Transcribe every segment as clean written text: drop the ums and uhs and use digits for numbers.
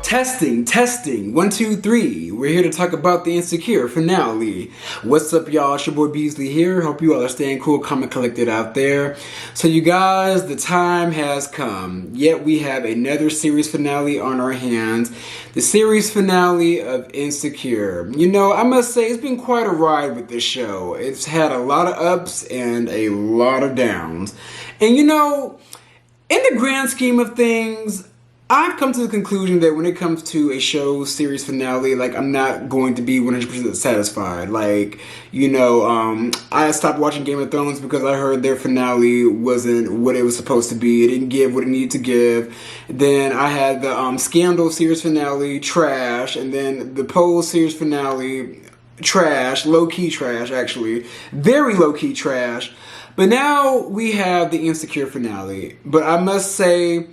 Testing, testing, 1, 2, 3. We're here to talk about the Insecure finale. What's up, y'all? It's your boy Beasley here. Hope you all are staying cool, calm, and collected out there. So you guys, the time has come. Yet we have another series finale on our hands. The series finale of Insecure. You know, I must say it's been quite a ride with this show. It's had a lot of ups and a lot of downs. And you know, in the grand scheme of things, I've come to the conclusion that when it comes to a show's series finale, like, I'm not going to be 100% satisfied. Like, you know, I stopped watching Game of Thrones because I heard their finale wasn't what it was supposed to be. It didn't give what it needed to give. Then I had the Scandal series finale, trash. And then the Pose series finale, trash. Low-key trash, actually. Very low-key trash. But now we have the Insecure finale. But I must say,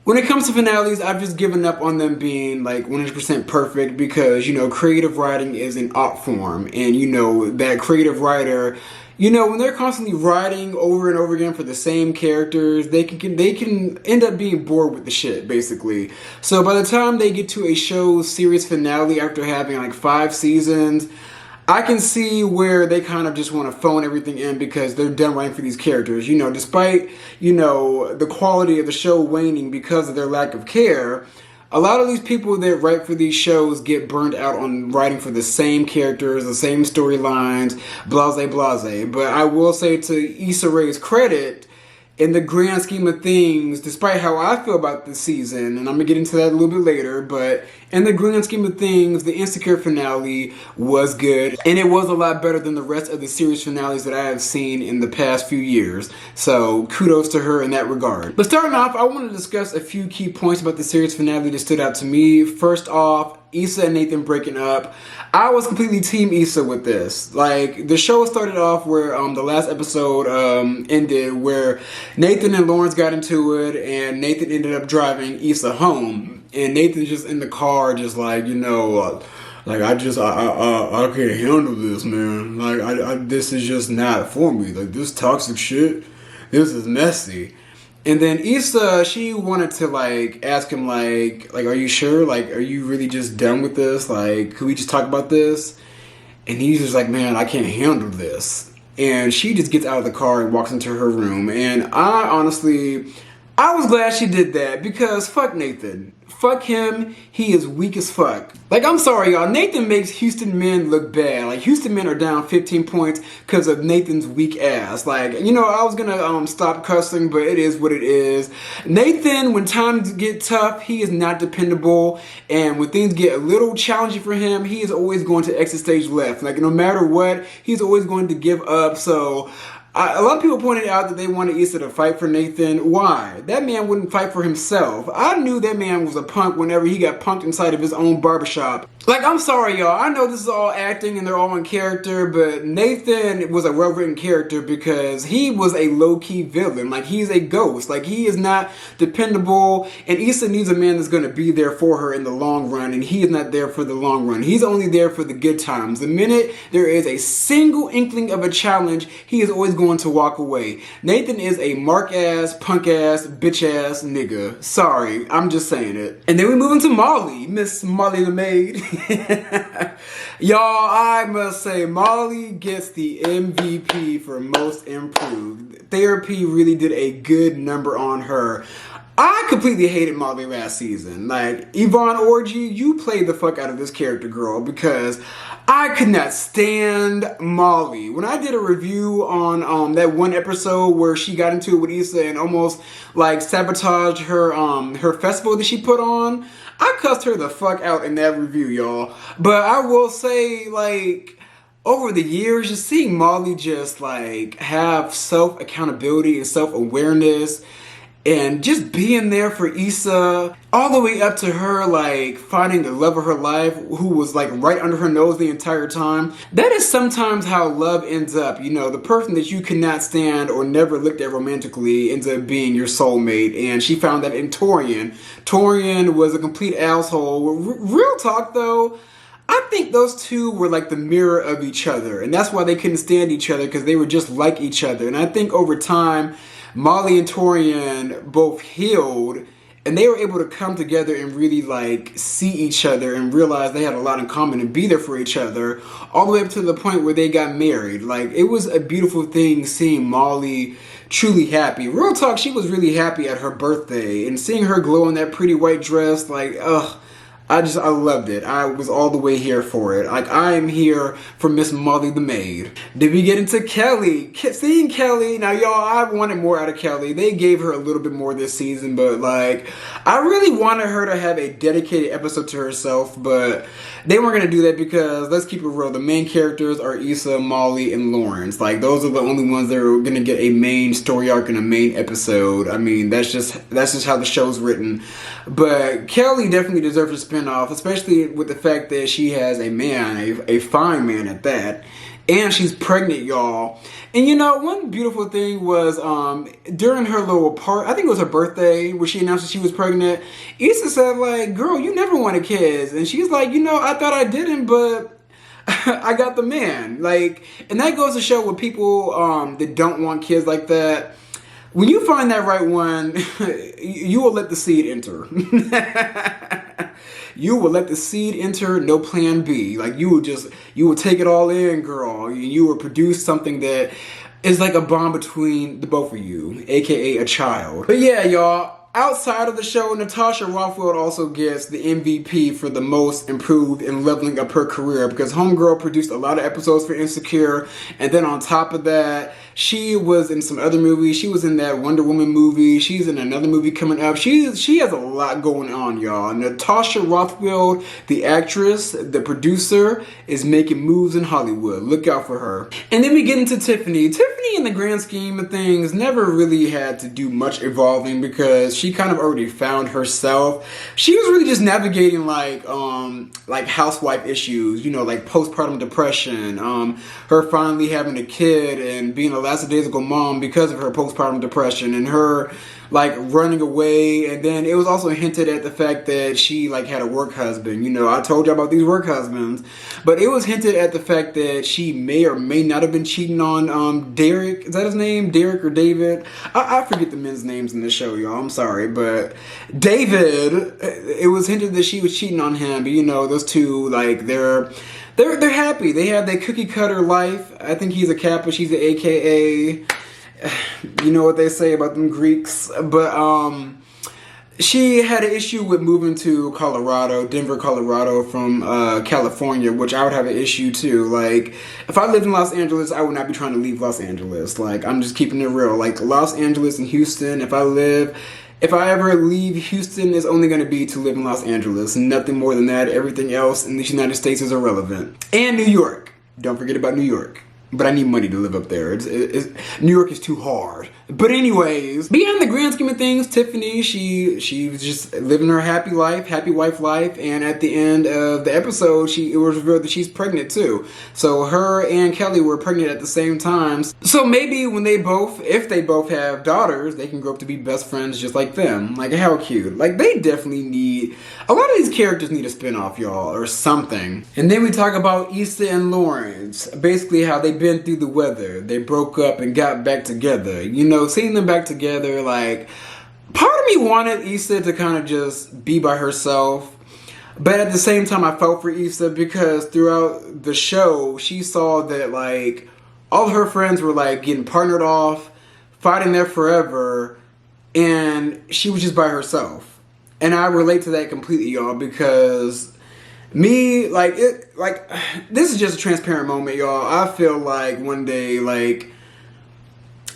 when it comes to finales, I've just given up on them being like 100% perfect because, you know, creative writing is an art form. And, you know, that creative writer, you know, when they're constantly writing over and over again for the same characters, they can end up being bored with the shit, basically. So by the time they get to a show's series finale after having like 5 seasons, I can see where they kind of just want to phone everything in because they're done writing for these characters. You know, despite, you know, the quality of the show waning because of their lack of care, a lot of these people that write for these shows get burned out on writing for the same characters, the same storylines, blase blase. But I will say, to Issa Rae's credit, in the grand scheme of things, despite how I feel about this season, and I'm going to get into that a little bit later, but in the grand scheme of things, the Insecure finale was good, and it was a lot better than the rest of the series finales that I have seen in the past few years. So kudos to her in that regard. But starting off, I want to discuss a few key points about the series finale that stood out to me. First off, Issa and Nathan breaking up. I was completely team Issa with this. Like, the show started off where the last episode ended, where Nathan and Lawrence got into it, and Nathan ended up driving Issa home, and Nathan's just in the car, just like, you know, like, I can't handle this, man. Like, this is just not for me. Like, this toxic shit, this is messy. And then Issa, she wanted to, like, ask him, like, are you sure? Like, are you really just done with this? Like, could we just talk about this? And he's just like, man, I can't handle this. And she just gets out of the car and walks into her room. And I was glad she did that because fuck Nathan. Fuck him. He is weak as fuck. Like, I'm sorry, y'all. Nathan makes Houston men look bad. Like, Houston men are down 15 points because of Nathan's weak ass. Like, you know, I was gonna stop cussing, but it is what it is. Nathan, when times get tough, he is not dependable. And when things get a little challenging for him, he is always going to exit stage left. Like, no matter what, he's always going to give up. So a lot of people pointed out that they wanted Issa to fight for Nathan. Why? That man wouldn't fight for himself. I knew that man was a punk whenever he got punked inside of his own barbershop. Like, I'm sorry, y'all. I know this is all acting and they're all in character, but Nathan was a well-written character because he was a low-key villain. Like, he's a ghost. Like, he is not dependable, and Issa needs a man that's going to be there for her in the long run, and he is not there for the long run. He's only there for the good times. The minute there is a single inkling of a challenge, he is always going to walk away. Nathan is a mark-ass, punk-ass, bitch-ass nigga. Sorry, I'm just saying it. And then we move into Molly, Miss Molly the Maid. Y'all, I must say, Molly gets the MVP for most improved. Therapy really did a good number on her. I completely hated Molly last season. Like, Yvonne Orgy, you played the fuck out of this character, girl, because I could not stand Molly. When I did a review on that one episode where she got into it with Issa and almost like sabotaged her her festival that she put on, I cussed her the fuck out in that review, y'all. But I will say, like, over the years, just seeing Molly just like have self-accountability and self-awareness and just being there for Issa, all the way up to her, like, finding the love of her life, who was, like, right under her nose the entire time. That is sometimes how love ends up. You know, the person that you cannot stand or never looked at romantically ends up being your soulmate. And she found that in Torian. Torian was a complete asshole. Real talk, though, I think those two were like the mirror of each other. And that's why they couldn't stand each other, because they were just like each other. And I think over time, Molly and Torian both healed and they were able to come together and really like see each other and realize they had a lot in common and be there for each other, all the way up to the point where they got married. Like, it was a beautiful thing seeing Molly truly happy. Real talk, she was really happy at her birthday, and seeing her glow in that pretty white dress, like, ugh, I loved it. I was all the way here for it. Like, I am here for Miss Molly the maid. Then we get into Kelly. Seeing Kelly, now y'all, I wanted more out of Kelly. They gave her a little bit more this season, but like, I really wanted her to have a dedicated episode to herself, but they weren't gonna do that because, let's keep it real, the main characters are Issa, Molly, and Lawrence. Like, those are the only ones that are gonna get a main story arc and a main episode. I mean, that's just how the show's written. But Kelly definitely deserves a spin-off, especially with the fact that she has a man, a fine man at that. And she's pregnant, y'all. And you know, one beautiful thing was during her little part, I think it was her birthday, where she announced that she was pregnant, Issa said, like, girl, you never wanted kids. And she's like, you know, I thought I didn't, but I got the man. Like, and that goes to show with people that don't want kids like that, when you find that right one, you will let the seed enter. You will let the seed enter, no plan B. Like, you will take it all in, girl. You will produce something that is like a bond between the both of you, aka a child. But yeah, y'all, outside of the show, Natasha Rothwell also gets the MVP for the most improved and leveling up her career, because Homegirl produced a lot of episodes for Insecure, and then on top of that, she was in some other movies. She was in that Wonder Woman movie. She's in another movie coming up. She has a lot going on, y'all. Natasha Rothwell, the actress, the producer, is making moves in Hollywood. Look out for her. And then we get into Tiffany. Tiffany, in the grand scheme of things, never really had to do much evolving because she kind of already found herself. She was really just navigating like housewife issues, you know, like postpartum depression, her finally having a kid and being a lackadaisical mom because of her postpartum depression, and her like running away. And then it was also hinted at the fact that she like had a work husband. You know, I told you about these work husbands, but it was hinted at the fact that she may or may not have been cheating on Derek. Is that his name? Derek or David? I forget the men's names in the show, y'all. I'm sorry, but David, it was hinted that she was cheating on him. But you know, those two, like, they're happy. They have that cookie cutter life. I think he's a Kappa, she's an AKA. You know what they say about them Greeks. But she had an issue with moving to Colorado, Denver, Colorado from California, which I would have an issue too. Like, if I lived in Los Angeles, I would not be trying to leave Los Angeles. Like, I'm just keeping it real. Like, Los Angeles and Houston, if I ever leave Houston, it's only going to be to live in Los Angeles. Nothing more than that. Everything else in the United States is irrelevant. And New York. Don't forget about New York. But I need money to live up there. New York is too hard. But anyways, beyond the grand scheme of things, Tiffany, she was just living her happy life, happy wife life, and at the end of the episode, it was revealed that she's pregnant too. So her and Kelly were pregnant at the same time. So maybe if they both have daughters, they can grow up to be best friends just like them. Like, how cute. Like, they definitely a lot of these characters need a spin-off, y'all, or something. And then we talk about Issa and Lawrence. Basically how they've been through the weather. They broke up and got back together. You know, seeing them back together, like, part of me wanted Issa to kind of just be by herself. But at the same time, I felt for Issa because throughout the show, she saw that, like, all her friends were, like, getting partnered off, fighting there forever, and she was just by herself. And I relate to that completely, y'all, because me, this is just a transparent moment, y'all. I feel like one day, like,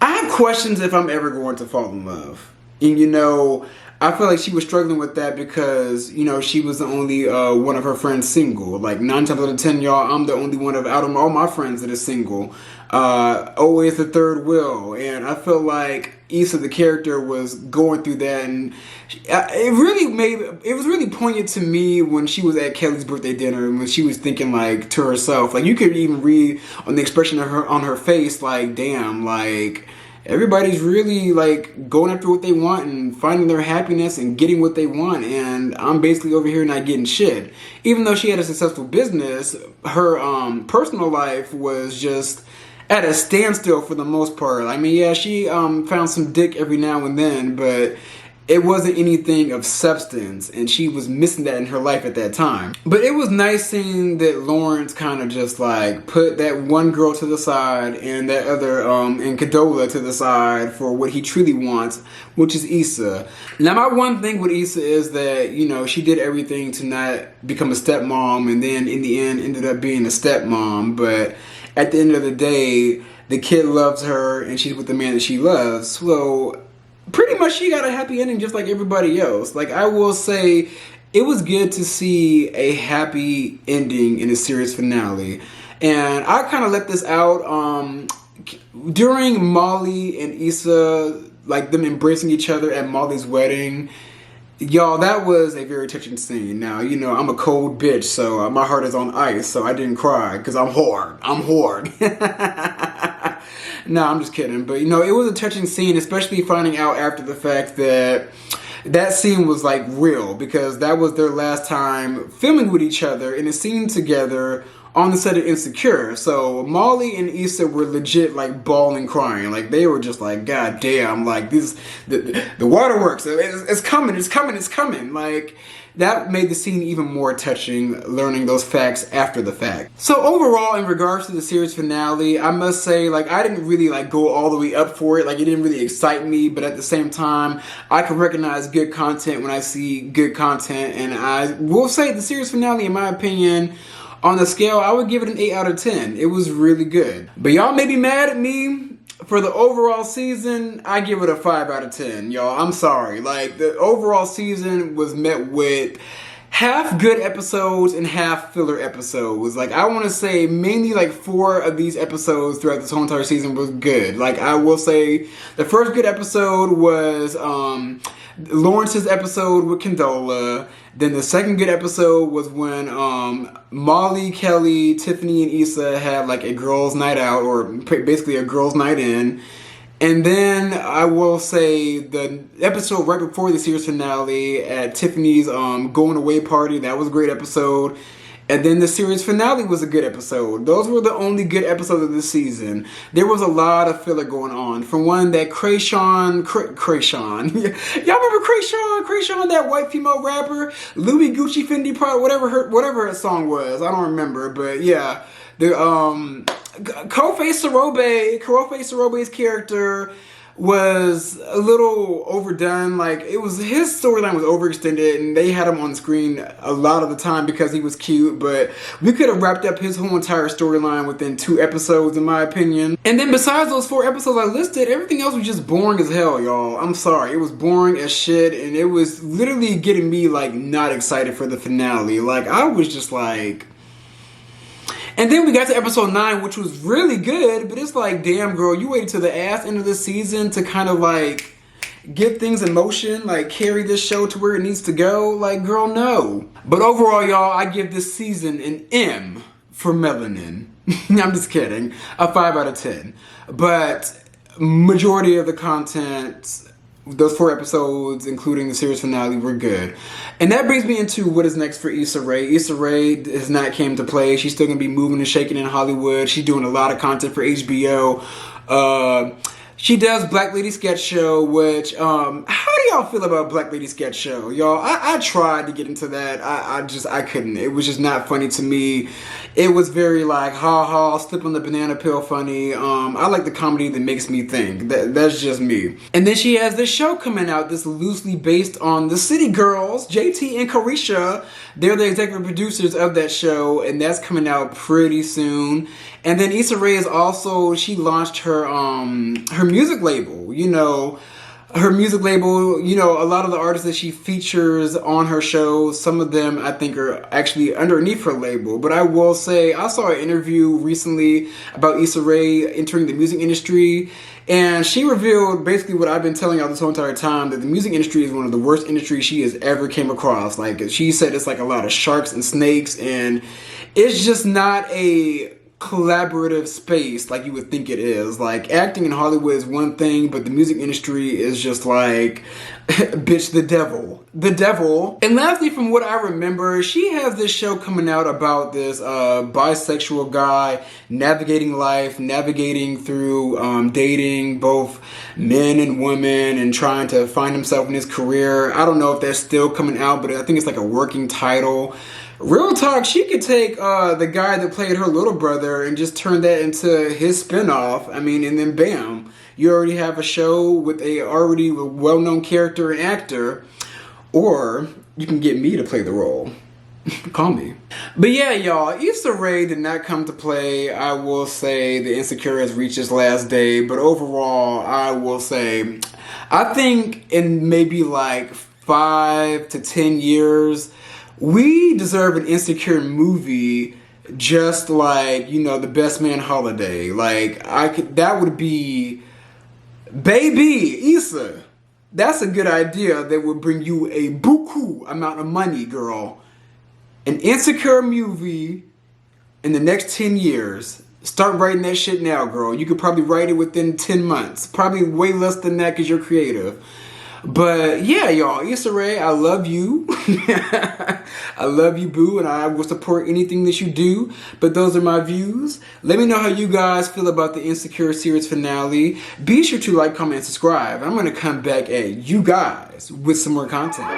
I have questions if I'm ever going to fall in love. And, you know, I feel like she was struggling with that because, you know, she was the only one of her friends single. Like, 9 times out of 10, y'all, I'm the only one out of all my friends that is single. Always the third wheel. And I feel like Issa, the character, was going through that, and it was really poignant to me when she was at Kelly's birthday dinner and when she was thinking, like, to herself, like, you could even read on the expression on her face, like, damn, like, everybody's really, like, going after what they want and finding their happiness and getting what they want, and I'm basically over here not getting shit. Even though she had a successful business, her personal life was just at a standstill for the most part. I mean, yeah, she found some dick every now and then, but it wasn't anything of substance, and she was missing that in her life at that time. But it was nice seeing that Lawrence kind of just like put that one girl to the side and that other and Condola to the side for what he truly wants, which is Issa. Now my one thing with Issa is that, you know, she did everything to not become a stepmom, and then in the end ended up being a stepmom. But at the end of the day, the kid loves her and she's with the man that she loves. So pretty much she got a happy ending just like everybody else. Like, I will say, it was good to see a happy ending in the series finale. And I kind of let this out during Molly and Issa, like them embracing each other at Molly's wedding. Y'all, that was a very touching scene. Now, you know, I'm a cold bitch, so my heart is on ice, so I didn't cry because I'm hard. No, I'm just kidding. But, you know, it was a touching scene, especially finding out after the fact that that scene was, like, real, because that was their last time filming with each other in a scene together on the set of Insecure. So Molly and Issa were legit, like, bawling, crying. Like, they were just like, God damn, like, this, the waterworks, it's coming. Like, that made the scene even more touching, learning those facts after the fact. So overall, in regards to the series finale, I must say, like, I didn't really, like, go all the way up for it. Like, it didn't really excite me, but at the same time, I can recognize good content when I see good content, and I will say the series finale, in my opinion, on the scale, I would give it an 8 out of 10. It was really good. But y'all may be mad at me. For the overall season, I give it a 5 out of 10, y'all. I'm sorry. Like, the overall season was met with half good episodes and half filler episodes. Like, I want to say mainly like 4 of these episodes throughout this whole entire season was good. Like, I will say the first good episode was Lawrence's episode with Condola. Then the second good episode was when Molly, Kelly, Tiffany, and Issa had like a girls' night out, or basically a girls' night in. And then I will say the episode right before the series finale at Tiffany's going away party, that was a great episode. And then the series finale was a good episode. Those were the only good episodes of this season. There was a lot of filler going on. From one that Krayshawn, y'all remember Krayshawn, that white female rapper, Louis Gucci Fendi Prada, whatever her song was. I don't remember, but yeah, the Kofei Sorobe's character was a little overdone. Like, it was, his storyline was overextended, and they had him on screen a lot of the time because he was cute, but we could have wrapped up his whole entire storyline within 2 episodes, in my opinion. And then besides those 4 episodes I listed, everything else was just boring as hell, y'all. I'm sorry, it was boring as shit, and it was literally getting me, like, not excited for the finale. Like, I was just like... And then we got to episode 9, which was really good, but it's like, damn, girl, you waited to the ass end of the season to kind of, like, get things in motion, like, carry this show to where it needs to go. Like, girl, no. But overall, y'all, I give this season an M for melanin. I'm just kidding. A 5 out of 10. But majority of the content, those 4 episodes, including the series finale, were good. And that brings me into what is next for Issa Rae. Issa Rae has not came to play. She's still going to be moving and shaking in Hollywood. She's doing a lot of content for HBO. She does Black Lady Sketch Show, which, how do y'all feel about Black Lady Sketch Show? Y'all, I tried to get into that. I couldn't. It was just not funny to me. It was very like, ha ha, slip on the banana peel funny. I like the comedy that makes me think. That's just me. And then she has this show coming out that's loosely based on the City Girls, JT and Carisha. They're the executive producers of that show, and that's coming out pretty soon. And then Issa Rae is also, she launched her music label, you know. Her music label, you know, a lot of the artists that she features on her show, some of them I think are actually underneath her label. But I will say, I saw an interview recently about Issa Rae entering the music industry, and she revealed basically what I've been telling y'all this whole entire time, that the music industry is one of the worst industries she has ever came across. Like, she said it's like a lot of sharks and snakes, and it's just not a collaborative space like you would think it is. Like, acting in Hollywood is one thing, but the music industry is just like Bitch, the devil. The devil. And lastly, from what I remember, she has this show coming out about this bisexual guy navigating life, navigating through dating both men and women and trying to find himself in his career. I don't know if that's still coming out, but I think it's like a working title. Real talk, she could take the guy that played her little brother and just turn that into his spinoff. I mean, and then bam. You already have a show with a already well-known character and actor, or you can get me to play the role. Call me. But yeah, y'all, Issa Rae did not come to play. I will say The Insecure has reached its last day, but overall, I will say, I think in maybe like 5 to 10 years, we deserve an Insecure movie just like, you know, The Best Man Holiday. Like, that would be... Baby, Issa, that's a good idea that would bring you a buku amount of money, girl. An Insecure movie in the next 10 years. Start writing that shit now, girl. You could probably write it within 10 months. Probably way less than that because you're creative. But yeah, y'all, Issa Rae, I love you. I love you, boo, and I will support anything that you do. But those are my views. Let me know how you guys feel about the Insecure series finale. Be sure to like, comment, and subscribe. I'm going to come back at you guys with some more content.